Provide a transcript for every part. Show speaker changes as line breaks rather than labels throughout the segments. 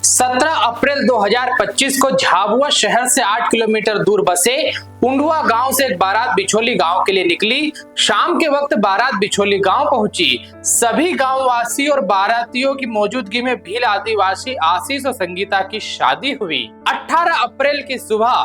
17 अप्रैल 2025 को झाबुआ शहर से 8 किलोमीटर दूर बसे उंडवा गांव से एक बारात बिछोली गांव के लिए निकली। शाम के वक्त बारात बिछोली गांव पहुंची। सभी गांव वासी और बारातियों की मौजूदगी में भील आदिवासी आशीष और संगीता की शादी हुई। 18 अप्रैल की सुबह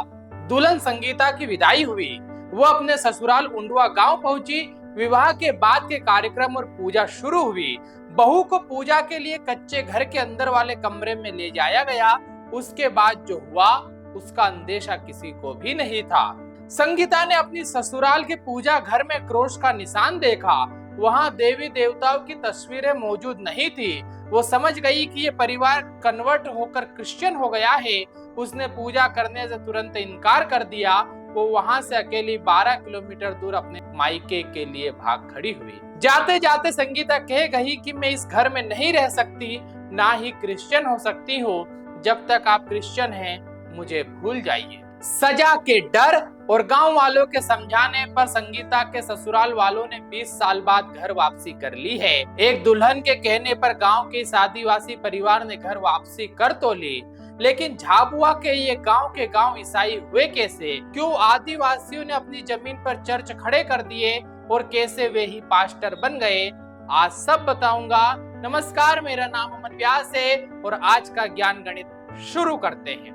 दुल्हन संगीता की विदाई हुई। वो अपने ससुराल उंडवा गांव पहुंची। विवाह के बाद के कार्यक्रम और पूजा शुरू हुई। बहू को पूजा के लिए कच्चे घर के अंदर वाले कमरे में ले जाया गया। उसके बाद जो हुआ उसका अंदेशा किसी को भी नहीं था। संगीता ने अपनी ससुराल के पूजा घर में क्रोश का निशान देखा। वहां देवी देवताओं की तस्वीरें मौजूद नहीं थी। वो समझ गई कि ये परिवार कन्वर्ट होकर क्रिश्चियन हो गया है। उसने पूजा करने से तुरंत इनकार कर दिया। वो वहां से अकेली 12 किलोमीटर दूर अपने मायके के लिए भाग खड़ी हुई। जाते जाते संगीता कह गई कि मैं इस घर में नहीं रह सकती, ना ही क्रिश्चियन हो सकती हूँ। जब तक आप क्रिश्चियन हैं, मुझे भूल जाइए। सजा के डर और गांव वालों के समझाने पर संगीता के ससुराल वालों ने 20 साल बाद घर वापसी कर ली है। एक दुल्हन के कहने पर गांव के इस आदिवासी परिवार ने घर वापसी कर तो ली, लेकिन झाबुआ के ये गांव ईसाई हुए कैसे? क्यों आदिवासियों ने अपनी जमीन पर चर्च खड़े कर दिए और कैसे वे ही पास्टर बन गए? आज सब बताऊंगा। नमस्कार, मेरा नाम अमन व्यास है और आज का ज्ञान गणित शुरू करते हैं।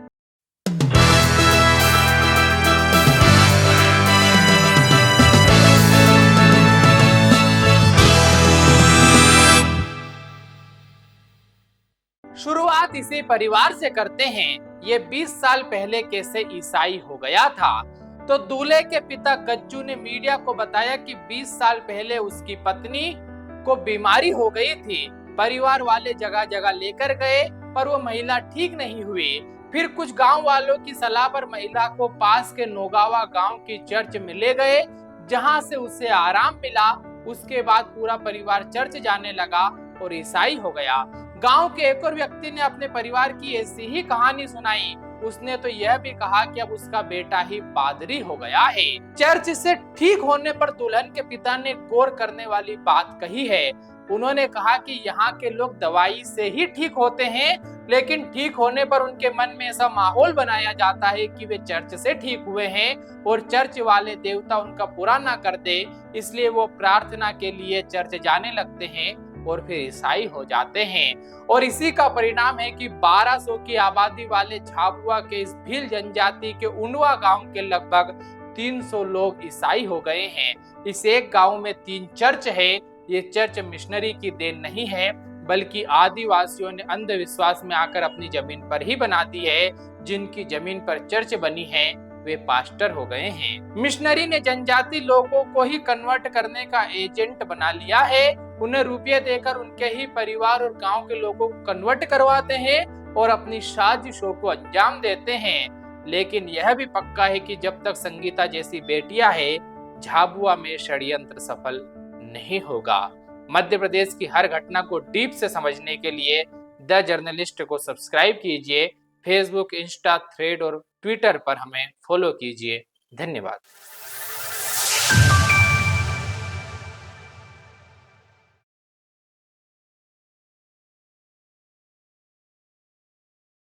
शुरुआत इसी परिवार से करते हैं। ये 20 साल पहले कैसे ईसाई हो गया था? तो दूल्हे के पिता गज्जू ने मीडिया को बताया कि 20 साल पहले उसकी पत्नी को बीमारी हो गई थी। परिवार वाले जगह जगह लेकर गए पर वो महिला ठीक नहीं हुई। फिर कुछ गांव वालों की सलाह पर महिला को पास के नोगावा गांव की चर्च में ले गए, जहां से उसे आराम मिला। उसके बाद पूरा परिवार चर्च जाने लगा और ईसाई हो गया। गांव के एक और व्यक्ति ने अपने परिवार की ऐसी ही कहानी सुनाई। उसने तो यह भी कहा कि अब उसका बेटा ही पादरी हो गया है। चर्च से ठीक होने पर दुल्हन के पिता ने गौर करने वाली बात कही है। उन्होंने कहा कि यहाँ के लोग दवाई से ही ठीक होते हैं, लेकिन ठीक होने पर उनके मन में ऐसा माहौल बनाया जाता है कि वे चर्च से ठीक हुए हैं और चर्च वाले देवता उनका बुरा ना कर दे, इसलिए वो प्रार्थना के लिए चर्च जाने लगते हैं और फिर ईसाई हो जाते हैं। और इसी का परिणाम है कि 1200 की आबादी वाले झाबुआ के इस भील जनजाति के उंडवा गांव के लगभग 300 लोग ईसाई हो गए हैं। इस एक गांव में 3 चर्च है। ये चर्च मिशनरी की देन नहीं है, बल्कि आदिवासियों ने अंधविश्वास में आकर अपनी जमीन पर ही बना दी है। जिनकी जमीन पर चर्च बनी है वे पास्टर हो गए हैं। मिशनरी ने जनजाति लोगों को ही कन्वर्ट करने का एजेंट बना लिया है। उन्हें रुपये देकर उनके ही परिवार और गांव के लोगों को कन्वर्ट करवाते हैं और अपनी साजिशों को अंजाम देते हैं। लेकिन यह भी पक्का है कि जब तक संगीता जैसी बेटियां है, झाबुआ में षड्यंत्र सफल नहीं होगा। मध्य प्रदेश की हर घटना को डीप से समझने के लिए द जर्नलिस्ट को सब्सक्राइब कीजिए। फेसबुक, इंस्टा, थ्रेड और ट्विटर पर हमें फॉलो कीजिए। धन्यवाद।